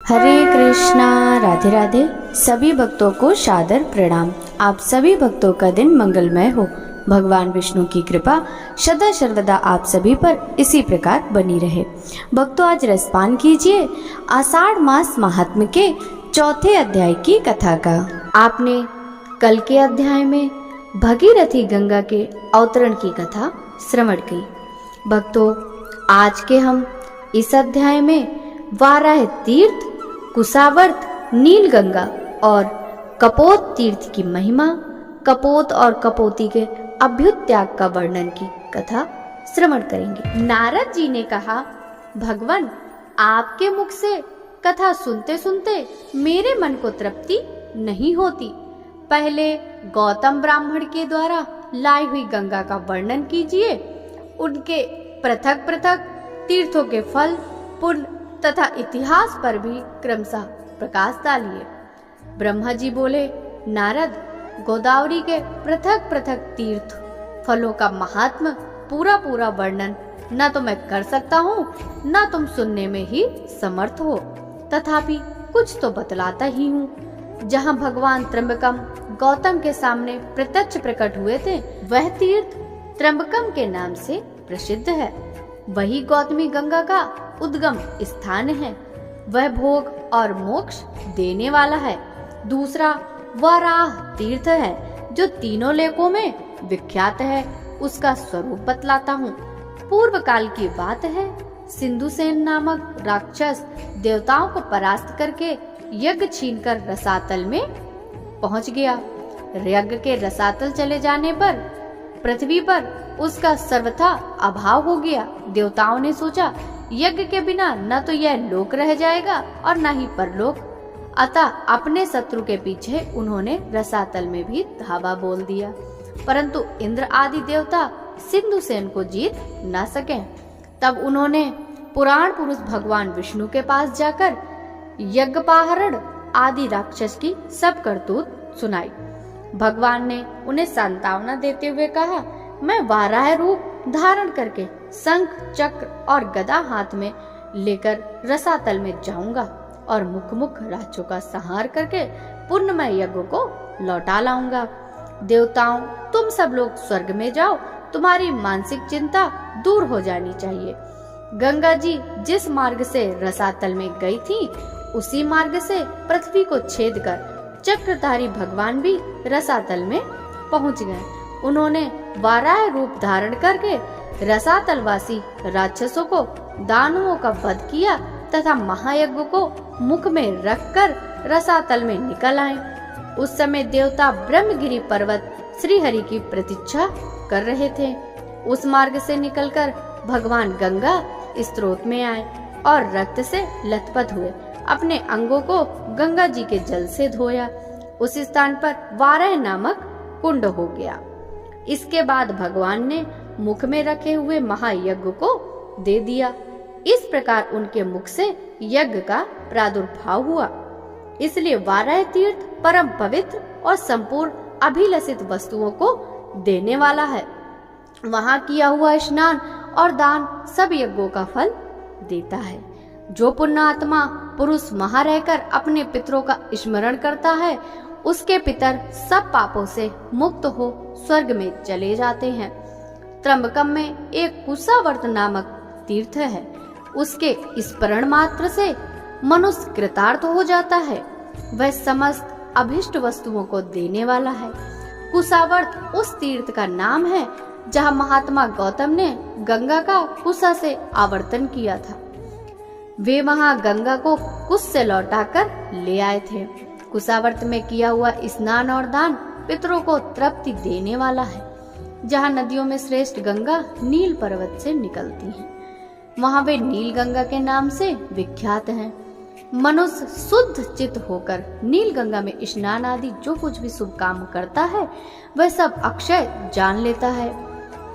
हरे कृष्णा। राधे राधे। सभी भक्तों को सादर प्रणाम। आप सभी भक्तों का दिन मंगलमय हो। भगवान विष्णु की कृपा सदा सर्वदा आप सभी पर इसी प्रकार बनी रहे। भक्तों, आज रसपान कीजिए आषाढ़ मास महात्म्य के चौथे अध्याय की कथा का। आपने कल के अध्याय में भगीरथी गंगा के अवतरण की कथा श्रवण की। भक्तों, आज के हम इस अध्याय में वाराह तीर्थ, कुशावर्त, नीलगंगा और कपोत तीर्थ की महिमा, कपोत और कपोती के अभ्युत्याग का वर्णन की कथा श्रवण करेंगे। नारद जी ने कहा, भगवान, आपके मुख से कथा सुनते सुनते मेरे मन को तृप्ति नहीं होती। पहले गौतम ब्राह्मण के द्वारा लाई हुई गंगा का वर्णन कीजिए। उनके पृथक पृथक तीर्थों के फल, पुण्य तथा इतिहास पर भी क्रमशः प्रकाश डालिए। ब्रह्मा जी बोले, नारद, गोदावरी के पृथक पृथक तीर्थ फलों का महात्म पूरा पूरा वर्णन न तो मैं कर सकता हूँ, न तुम सुनने में ही समर्थ हो, तथापि कुछ तो बतलाता ही हूँ। जहाँ भगवान त्र्यंबकम गौतम के सामने प्रत्यक्ष प्रकट हुए थे, वह तीर्थ त्र्यंबकम के नाम से प्रसिद्ध है। वही गौतमी गंगा का उद्गम स्थान है। वह भोग और मोक्ष देने वाला है। दूसरा वराह तीर्थ है, जो तीनों लेकों में विख्यात है। उसका स्वरूप बतलाता हूँ। पूर्व काल की बात है, सिंधुसेन नामक राक्षस देवताओं को परास्त करके यज्ञ छीनकर रसातल में पहुंच गया। यज्ञ के रसातल चले जाने पर पृथ्वी पर उसका सर्वथा अभाव हो गया। देवताओं ने सोचा, यज्ञ के बिना न तो यह लोक रह जाएगा और न ही परलोक। अतः अपने शत्रु के पीछे उन्होंने रसातल में भी धावा बोल दिया, परंतु इंद्र आदि देवता सिंधुसेन को जीत न सके। तब उन्होंने पुराण पुरुष भगवान विष्णु के पास जाकर यज्ञपाहरण आदि राक्षस की सब करतूत सुनाई। भगवान ने उन्हें सांत्वना देते हुए कहा, मैं वाराह रूप धारण करके शंख, चक्र और गदा हाथ में लेकर रसातल में जाऊंगा और मुख मुख राक्षसों का संहार करके पुण्यमय यज्ञ को लौटा लाऊंगा। देवताओं, तुम सब लोग स्वर्ग में जाओ, तुम्हारी मानसिक चिंता दूर हो जानी चाहिए। गंगा जी जिस मार्ग से रसातल में गई थी, उसी मार्ग से पृथ्वी को छेद कर चक्रधारी भगवान भी रसातल में पहुंच गए। उन्होंने वाराह रूप धारण करके रसातलवासी राक्षसों को, दानवों का वध किया तथा महायज्ञ को मुख में रखकर रसातल में निकल आए। उस समय देवता ब्रह्मगिरि पर्वत श्री हरि की प्रतीक्षा कर रहे थे। उस मार्ग से निकलकर भगवान गंगा स्त्रोत में आए और रक्त से लथपथ हुए अपने अंगों को गंगा जी के जल से धोया। उस स्थान पर वाराह नामक कुंड हो गया। इसके बाद भगवान ने मुख में रखे हुए महायज्ञ को दे दिया। इस प्रकार उनके मुख से यज्ञ का प्रादुर्भाव हुआ। इसलिए वाराह तीर्थ परम पवित्र और संपूर्ण अभिलषित वस्तुओं को देने वाला है। वहाँ किया हुआ स्नान और दान सब यज्ञों का फल देता है। जो पुण्यात्मा पुरुष वहाँ रहकर अपने पितरों का स्मरण करता है, उसके पितर सब पापों से मुक्त हो स्वर्ग में चले जाते हैं। त्र्यंबकम में एक कुशावर्त नामक तीर्थ है। उसके स्मरण मात्र से मनुष्य कृतार्थ हो जाता है। वह समस्त अभिष्ट वस्तुओं को देने वाला है। कुशावर्त उस तीर्थ का नाम है जहाँ महात्मा गौतम ने गंगा का कुशा से आवर्तन किया था। वे वहाँ गंगा को कुश से लौटाकर ले आए थे। कुशावर्त में किया हुआ स्नान और दान पितरों को तृप्ति देने वाला है। जहाँ नदियों में श्रेष्ठ गंगा नील पर्वत से निकलती है, वहाँ वे नील गंगा के नाम से विख्यात हैं। मनुष्य शुद्ध चित्त होकर नील गंगा में स्नान आदि जो कुछ भी शुभ काम करता है, वह सब अक्षय जान लेता है।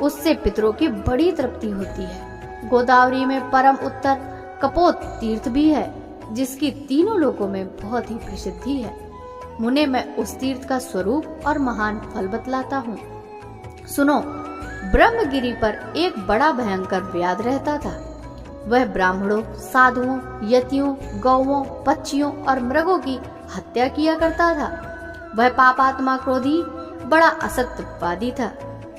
उससे पितरों की बड़ी तृप्ति होती है। गोदावरी में परम उत्तर कपोत तीर्थ भी है, जिसकी तीनों लोकों में बहुत ही प्रसिद्धि है। मुने, मैं उस तीर्थ का स्वरूप और महान फल बतलाता हूँ। सुनो, ब्रह्मगिरि पर एक बड़ा भयंकर व्याध रहता था। वह ब्राह्मणों, साधुओं, यतियों, गौओं, पक्षियों और मृगों की हत्या किया करता था। वह पापात्मा क्रोधी बड़ा असत्यवादी था।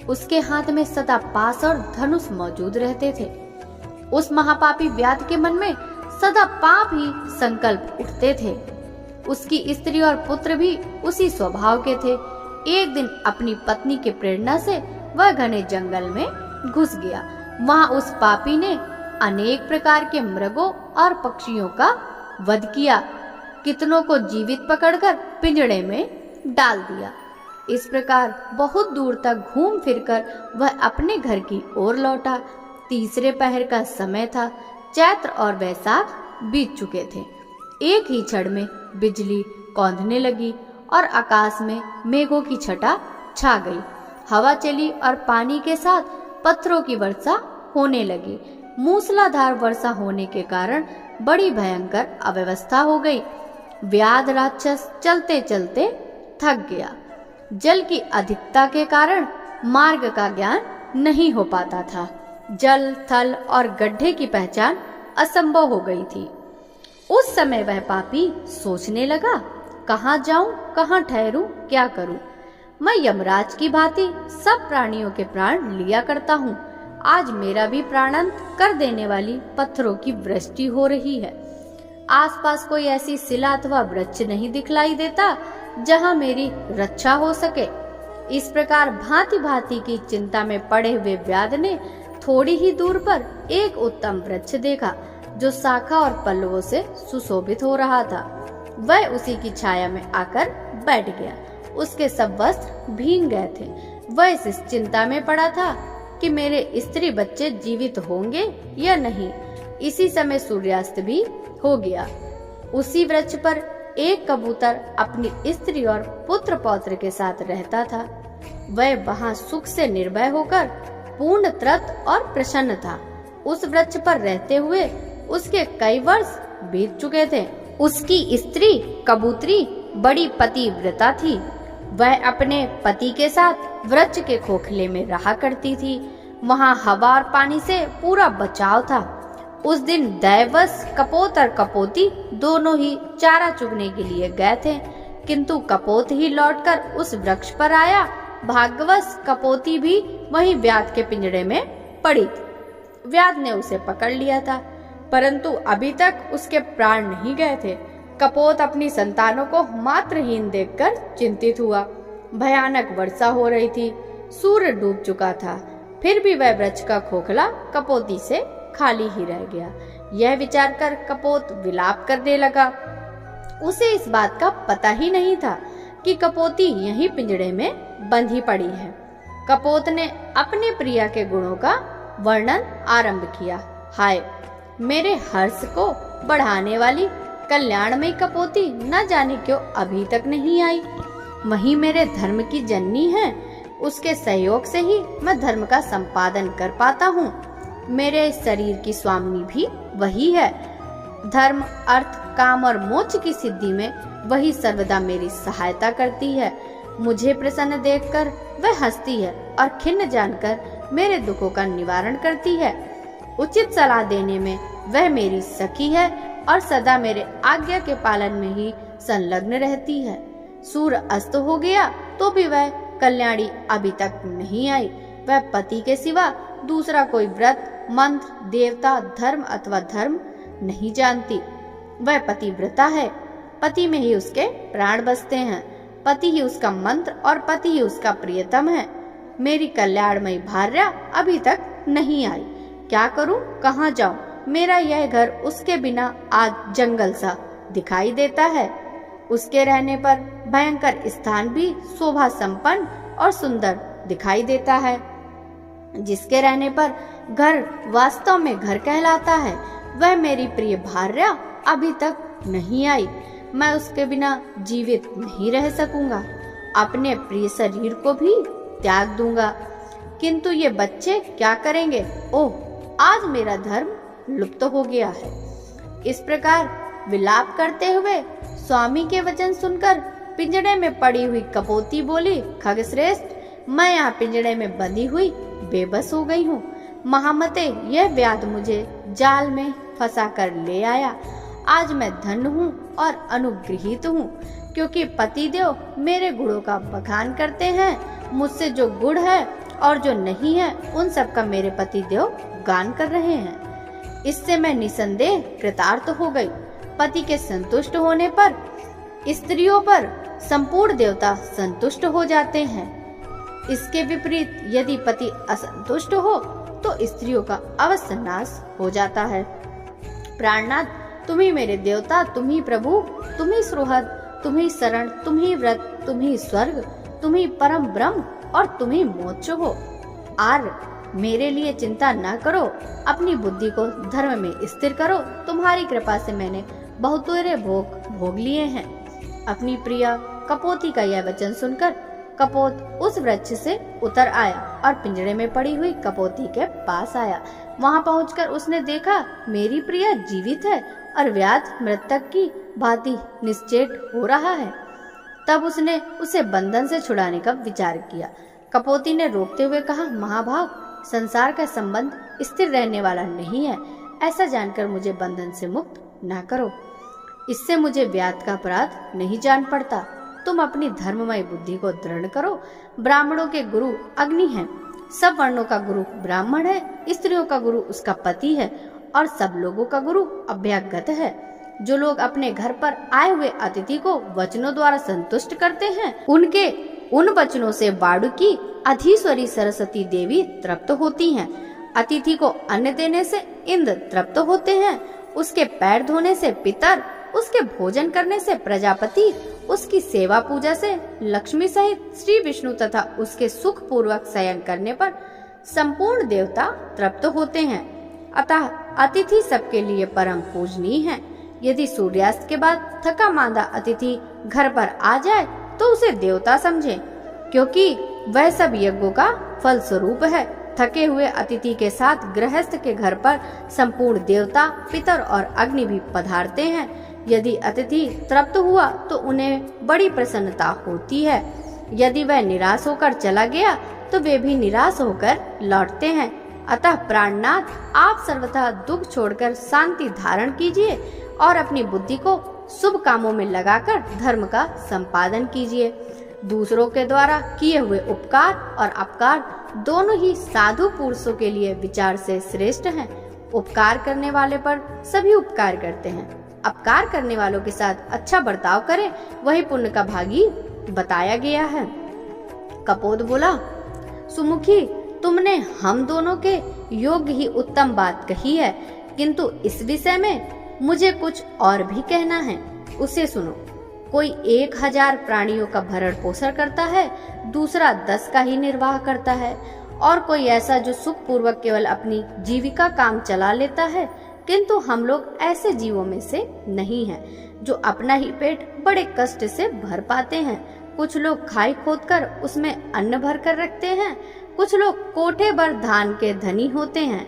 उसके हाथ में सदा पास और धनुष मौजूद रहते थे। उस महापापी व्याध के मन में सदा पाप ही संकल्प उठते थे। उसकी स्त्री और पुत्र भी उसी स्वभाव के थे। एक दिन अपनी पत्नी के प्रेरणा से वह घने जंगल में घुस गया। वहां उस पापी ने अनेक प्रकार के मृगों और पक्षियों का वध किया। कितनों को जीवित पकड़कर पिंजड़े में डाल दिया। इस प्रकार बहुत दूर तक घूम फिरकर वह अपने घर की ओर लौटा। तीसरे पहर का समय था। चैत्र और वैसाख बीत चुके थे। एक ही क्षण में बिजली कौंधने लगी और आकाश में मेघों की छटा छा गई। हवा चली और पानी के साथ पत्थरों की वर्षा होने लगी। मूसलाधार वर्षा होने के कारण बड़ी भयंकर अव्यवस्था हो गई। व्याध राक्षस चलते चलते थक गया। जल की अधिकता के कारण मार्ग का ज्ञान नहीं हो पाता था। जल, थल और गड्ढे की पहचान असंभव हो गई थी। उस समय वह पापी सोचने लगा, कहाँ जाऊं, कहाँ ठहरूं, क्या करूं? मैं यमराज की भांति सब प्राणियों के प्राण लिया करता हूँ। आज मेरा भी प्राणांत कर देने वाली पत्थरों की वृष्टि हो रही है। आसपास कोई ऐसी शिला अथवा वृक्ष नहीं दिखलाई देता जहाँ मेरी रक्षा हो सके। इस प्रकार भांति भांति की चिंता में पड़े हुए व्याध ने थोड़ी ही दूर पर एक उत्तम वृक्ष देखा जो शाखा और पल्लवों से सुशोभित हो रहा था। वह उसी की छाया में आकर बैठ गया। उसके सब वस्त्र भीग गए थे। वह इस चिंता में पड़ा था कि मेरे स्त्री बच्चे जीवित होंगे या नहीं। इसी समय सूर्यास्त भी हो गया। उसी वृक्ष पर एक कबूतर अपनी स्त्री और पुत्र पौत्र के साथ रहता था। वह वहां सुख से निर्भय होकर पूर्ण तृप्त और प्रसन्न था। उस वृक्ष पर रहते हुए उसके कई वर्ष बीत चुके थे। उसकी स्त्री कबूतरी बड़ी पतिव्रता थी। वह अपने पति के साथ वृक्ष के खोखले में रहा करती थी। वहां हवा और पानी से पूरा बचाव था। उस दिन दैवश कपोत और कपोती दोनों ही चारा चुगने के लिए गए थे, किंतु कपोत ही लौटकर उस वृक्ष पर आया। भाग्यवश कपोती भी वहीं व्याध के पिंजड़े में पड़ी थी। व्याध ने उसे पकड़ लिया था, परंतु अभी तक उसके प्राण नहीं गए थे। कपोत अपनी संतानों को मात्रहीन देखकर चिंतित हुआ। भयानक वर्षा हो रही थी। सूर्य डूब चुका था। फिर भी वह वृक्ष का खोखला कपोती से खाली ही रह गया। यह विचार कर कपोत विलाप करने लगा। उसे इस बात का पता ही नहीं था कि कपोती यहीं पिंजड़े में बंधी पड़ी है। कपोत ने अपने प्रिया के गुणों का वर्णन आरंभ किया। हाय, मेरे हर्ष को बढ़ाने वाली कल्याणमयी कपोती न जाने क्यों अभी तक नहीं आई। वही मेरे धर्म की जननी है। उसके सहयोग से ही मैं धर्म का संपादन कर पाता हूँ। मेरे शरीर की स्वामिनी भी वही है। धर्म, अर्थ, काम और मोक्ष की सिद्धि में वही सर्वदा मेरी सहायता करती है। मुझे प्रसन्न देखकर वह हंसती है और खिन्न जानकर मेरे दुखों का निवारण करती है। उचित सलाह देने में वह मेरी सखी है और सदा मेरे आज्ञा के पालन में ही संलग्न रहती है। सूर्य अस्त हो गया तो भी वह कल्याणी अभी तक नहीं आई। वह पति के सिवा दूसरा कोई व्रत, मंत्र, देवता, धर्म अथवा धर्म नहीं जानती। वह पतिव्रता है। पति में ही उसके प्राण बसते हैं। पति ही उसका मंत्र और पति ही उसका प्रियतम है। मेरी कल्याणमयी भार्या अभी तक नहीं आई। क्या करूं, कहाँ जाऊं? मेरा यह घर उसके बिना आज जंगल सा दिखाई देता है। उसके रहने पर भयंकर स्थान भी शोभा संपन्न और सुंदर दिखाई देता है। जिसके रहने पर घर वास्तव में घर कहलाता है, वह मेरी प्रिय भार्या अभी तक नहीं आई। मैं उसके बिना जीवित नहीं रह सकूंगा। अपने प्रिय शरीर को भी त्याग दूंगा। किंतु ये बच्चे क्या करेंगे? ओह, आज मेरा धर्म लुप्त हो गया है। इस प्रकार विलाप करते हुए स्वामी के वचन सुनकर पिंजड़े में पड़ी हुई कपोती बोली, खगश्रेष्ठ, मैं यहाँ पिंजड़े में बंधी हुई बेबस हो गई हूँ। महामते, यह व्याध मुझे जाल में फंसा कर ले आया। आज मैं धन्य हूँ और अनुगृहीत हूँ, क्योंकि पतिदेव मेरे गुणों का बखान करते हैं। मुझसे जो गुण है और जो नहीं है, उन सब का मेरे पतिदेव गान कर रहे हैं। इससे मैं निसंदेह कृतार्थ हो गई। पति के संतुष्ट होने पर स्त्रियों पर संपूर्ण देवता संतुष्ट हो जाते हैं। इसके विपरीत यदि पति असंतुष्ट हो तो स्त्रियों का अवश्य नाश हो जाता है। प्राणनाथ, तुम ही मेरे देवता, तुम ही प्रभु, तुम ही सुहृद, तुम ही शरण, तुम ही व्रत, तुम ही स्वर्ग, तुम ही परम ब्रह्म और तुम ही मोक्ष हो। आर्य, मेरे लिए चिंता न करो, अपनी बुद्धि को धर्म में स्थिर करो। तुम्हारी कृपा से मैंने बहुतेरे भोग लिए हैं। अपनी प्रिया कपोती का यह वचन सुनकर कपोत उस वृक्ष से उतर आया और पिंजरे में पड़ी हुई कपोती के पास आया। वहां पहुंचकर उसने देखा मेरी प्रिया जीवित है और व्याध मृतक की भांति निश्चेत हो रहा है। तब उसने उसे बंधन से छुड़ाने का विचार किया। कपोती ने रोकते हुए कहा, महाभाग, संसार का संबंध स्थिर रहने वाला नहीं है। ऐसा जानकर मुझे बंधन से मुक्त न करो। इससे मुझे व्याध का अपराध नहीं जान पड़ता। तुम अपनी धर्ममय बुद्धि को दृढ़ करो। ब्राह्मणों के गुरु अग्नि हैं, सब वर्णों का गुरु ब्राह्मण है, स्त्रियों का गुरु उसका पति है और सब लोगों का गुरु अभ्यागत है। जो लोग अपने घर पर आए हुए अतिथि को वचनों द्वारा संतुष्ट करते हैं, उनके उन वचनों से वाडुकी अधीश्वरी सरस्वती देवी तृप्त होती हैं। अतिथि को अन्न देने से इंद्र तृप्त होते हैं, उसके पैर धोने से पितर, उसके भोजन करने से प्रजापति, उसकी सेवा पूजा से लक्ष्मी सहित श्री विष्णु तथा उसके सुख पूर्वक शयन करने पर संपूर्ण देवता तृप्त होते हैं। अतः अतिथि सबके लिए परम पूजनीय है। यदि सूर्यास्त के बाद थका मांदा अतिथि घर पर आ जाए तो उसे देवता समझे, क्योंकि वह सब यज्ञों का फल स्वरूप है। थके हुए अतिथि के साथ गृहस्थ के घर पर संपूर्ण देवता, पितर और अग्नि भी पधारते हैं। यदि अतिथि तृप्त हुआ तो उन्हें बड़ी प्रसन्नता होती है। यदि वह निराश होकर चला गया तो वे भी निराश होकर लौटते हैं। अतः प्राणनाथ, आप सर्वथा दुख छोड़कर शांति धारण कीजिए और अपनी बुद्धि को शुभ कामों में लगाकर धर्म का संपादन कीजिए। दूसरों के द्वारा किए हुए उपकार और अपकार दोनों ही साधु पुरुषों के लिए विचार से श्रेष्ठ हैं। उपकार करने वाले पर सभी उपकार करते हैं। अपकार करने वालों के साथ अच्छा बर्ताव करें, वही पुण्य का भागी बताया गया है। कपोत बोला, सुमुखी, तुमने हम दोनों के योग्य ही उत्तम बात कही है, किंतु इस विषय में मुझे कुछ और भी कहना है, उसे सुनो। कोई 1000 प्राणियों का भरण पोषण करता है, दूसरा 10 का ही निर्वाह करता है, और कोई ऐसा जो सुख पूर्वक केवल अपनी जीविका काम चला लेता है। किंतु हम लोग ऐसे जीवों में से नहीं हैं, जो अपना ही पेट बड़े कष्ट से भर पाते हैं। कुछ लोग खाई खोदकर उसमें अन्न भर कर रखते हैं, कुछ लोग कोठे भर धान के धनी होते हैं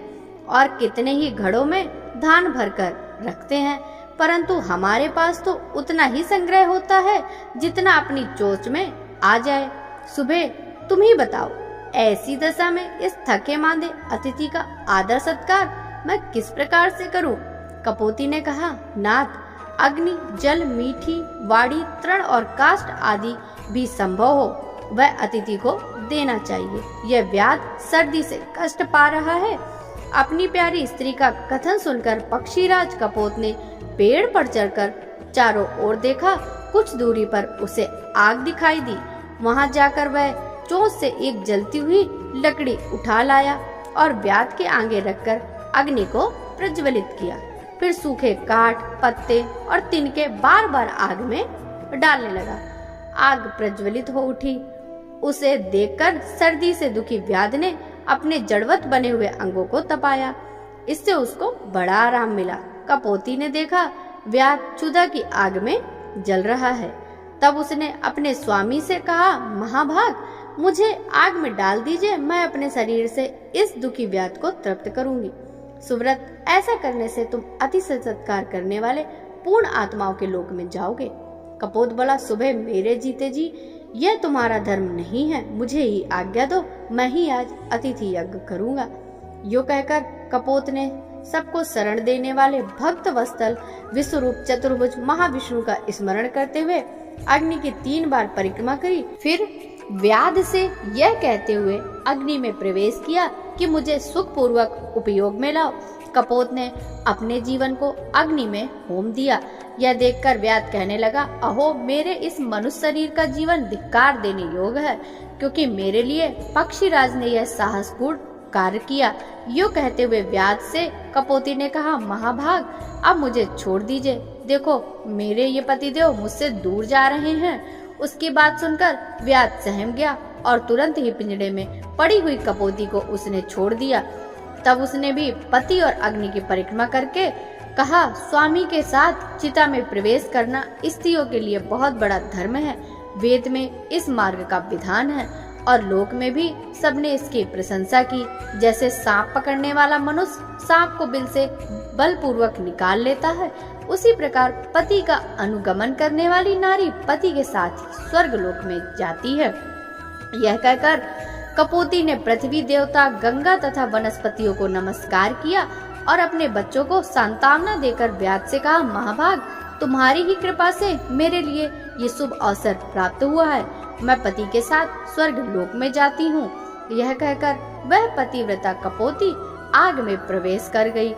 और कितने ही घड़ों में धान भरकर रखते हैं, परंतु हमारे पास तो उतना ही संग्रह होता है जितना अपनी चोंच में आ जाए। सुबह तुम ही बताओ, ऐसी दशा में इस थके मांदे अतिथि का आदर सत्कार मैं किस प्रकार से करूं? कपोती ने कहा, नाथ, अग्नि, जल, मीठी वाड़ी, तृण और काष्ठ आदि भी संभव हो वह अतिथि को देना चाहिए। यह व्याध सर्दी से कष्ट पा रहा है। अपनी प्यारी स्त्री का कथन सुनकर पक्षीराज कपोत ने पेड़ पर चढ़कर चारों ओर देखा। कुछ दूरी पर उसे आग दिखाई दी। वहां जाकर वह चोंच से एक जलती हुई लकड़ी उठा लाया और व्याध के आगे रखकर अग्नि को प्रज्वलित किया। फिर सूखे काठ, पत्ते और तिनके बार बार आग में डालने लगा। आग प्रज्वलित हो उठी। उसे देखकर सर्दी से दुखी व्याध ने अपने जड़वत बने हुए अंगों को तपाया। इससे उसको बड़ा आराम मिला। कपोती ने देखा व्याध क्षुधा की आग में जल रहा है। तब उसने अपने स्वामी से कहा, महाभाग, मुझे आग में डाल दीजिए, मैं अपने शरीर से इस दुखी व्याध को तृप्त करूंगी। सुव्रत, ऐसा करने से तुम अति सत्कार करने वाले पूर्ण आत्माओं के लोक में जाओगे। कपोत बोला, सुबह मेरे जीते जी यह तुम्हारा धर्म नहीं है, मुझे ही आज्ञा दो, मैं ही आज अतिथि यज्ञ करूंगा। यो कहकर कपोत ने सबको शरण देने वाले भक्त वत्सल विश्वरूप चतुर्भुज महाविष्णु का स्मरण करते हुए अग्नि की 3 बार परिक्रमा करी। फिर व्याध से यह कहते हुए अग्नि में प्रवेश किया कि मुझे सुख पूर्वक उपयोग में लाओ। कपोत ने अपने जीवन को अग्नि में होम दिया। यह देखकर व्याध कहने लगा, अहो मेरे इस मनुष्य शरीर का जीवन धिक्कार देने योग्य है, क्योंकि मेरे लिए पक्षीराज ने यह साहसपूर्ण कार्य किया। यूँ कहते हुए व्याध से कपोती ने कहा, महाभाग अब मुझे छोड़ दीजिए, देखो मेरे ये पतिदेव मुझसे दूर जा रहे हैं। उसकी बात सुनकर व्याध सहम गया और तुरंत ही पिंजड़े में पड़ी हुई कपोती को उसने छोड़ दिया। तब उसने भी पति और अग्नि की परिक्रमा करके कहा, स्वामी के साथ चिता में प्रवेश करना स्त्रियों के लिए बहुत बड़ा धर्म है। वेद में इस मार्ग का विधान है और लोक में भी सबने इसकी प्रशंसा की। जैसे सांप पकड़ने वाला मनुष्य सांप को बिल से बलपूर्वक निकाल लेता है, उसी प्रकार पति का अनुगमन करने वाली नारी पति के साथ ही स्वर्ग लोक में जाती है। यह कहकर कपोती ने पृथ्वी देवता, गंगा तथा वनस्पतियों को नमस्कार किया और अपने बच्चों को सांत्वना देकर व्याध से कहा, महाभाग तुम्हारी ही कृपा से मेरे लिए ये शुभ अवसर प्राप्त हुआ है। मैं पति के साथ स्वर्ग लोक में जाती हूँ। यह कहकर वह पतिव्रता कपोती आग में प्रवेश कर गई।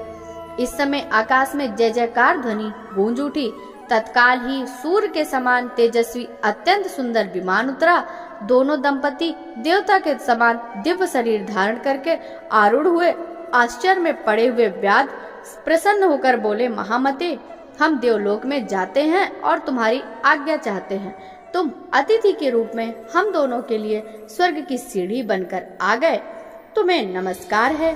इस समय आकाश में जय जयकार ध्वनि गूंज उठी। तत्काल ही सूर्य के समान तेजस्वी अत्यंत सुंदर विमान उतरा। दोनों दंपति देवता के समान दिव्य शरीर धारण करके आरूढ़ हुए। आश्चर्य में पड़े हुए व्याध प्रसन्न होकर बोले, महामते हम देवलोक में जाते हैं और तुम्हारी आज्ञा चाहते हैं। तुम अतिथि के रूप में हम दोनों के लिए स्वर्ग की सीढ़ी बनकर आ गए, तुम्हें नमस्कार है।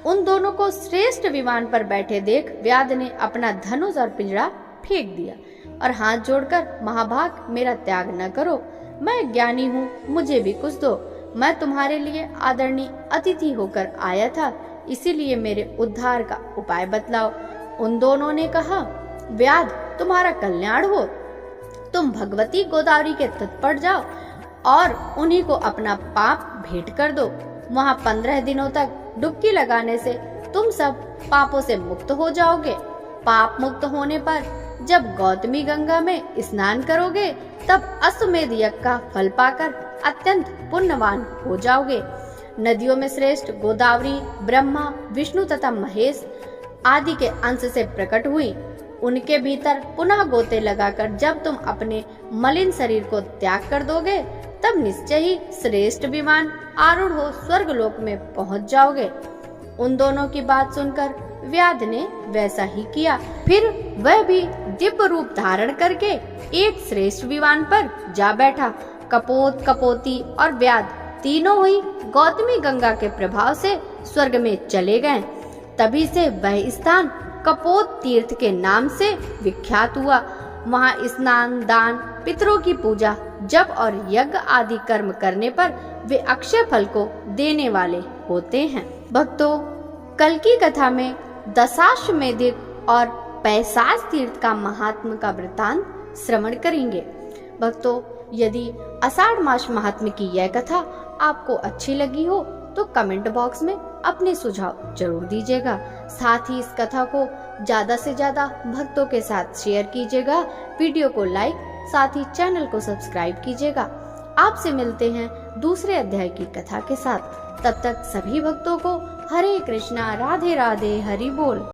उन दोनों को श्रेष्ठ विमान पर बैठे देख व्याध ने अपना धनुष और पिंजड़ा फेंक दिया और हाथ जोड़कर, महाभाग मेरा त्याग न करो, मैं ज्ञानी हूँ, मुझे भी कुछ दो। मैं तुम्हारे लिए आदरणीय अतिथि होकर आया था, इसीलिए मेरे उद्धार का उपाय बतलाओ। उन दोनों ने कहा, व्याध तुम्हारा कल्याण हो, तुम भगवती गोदावरी के तट पर जाओ और उन्हीं को अपना पाप भेंट कर दो। वहाँ 15 दिनों तक डुबकी लगाने से तुम सब पापों से मुक्त हो जाओगे। पाप मुक्त होने पर जब गौतमी गंगा में स्नान करोगे तब अश्वमेध यज्ञ का फल पाकर अत्यंत पुण्यवान हो जाओगे। नदियों में श्रेष्ठ गोदावरी ब्रह्मा, विष्णु तथा महेश आदि के अंश से प्रकट हुई। उनके भीतर पुनः गोते लगाकर जब तुम अपने मलिन शरीर को त्याग कर दोगे तब निश्चय ही श्रेष्ठ विमान आरूढ़ हो स्वर्ग लोक में पहुंच जाओगे। उन दोनों की बात सुनकर व्याध ने वैसा ही किया। फिर वह भी दिव्य रूप धारण करके एक श्रेष्ठ विमान पर जा बैठा। कपोत, कपोती और व्याध तीनों ही गौतमी गंगा के प्रभाव से स्वर्ग में चले गए। तभी से वह स्थान कपोत तीर्थ के नाम से विख्यात हुआ। वहाँ स्नान, दान, पितरों की पूजा, जप और यज्ञ आदि कर्म करने पर वे अक्षय फल को देने वाले होते हैं। भक्तों, कल की कथा में दशाश्वमेधिक और पैशाच तीर्थ का महात्म्य का वृत्तांत श्रवण करेंगे। भक्तों, यदि आषाढ़ मास महात्म्य की यह कथा आपको अच्छी लगी हो तो कमेंट बॉक्स में अपने सुझाव जरूर दीजिएगा। साथ ही इस कथा को ज्यादा से ज्यादा भक्तों के साथ शेयर कीजिएगा। वीडियो को लाइक, साथ ही चैनल को सब्सक्राइब कीजिएगा। आपसे मिलते हैं दूसरे अध्याय की कथा के साथ। तब तक सभी भक्तों को हरे कृष्णा, राधे राधे, हरि बोल।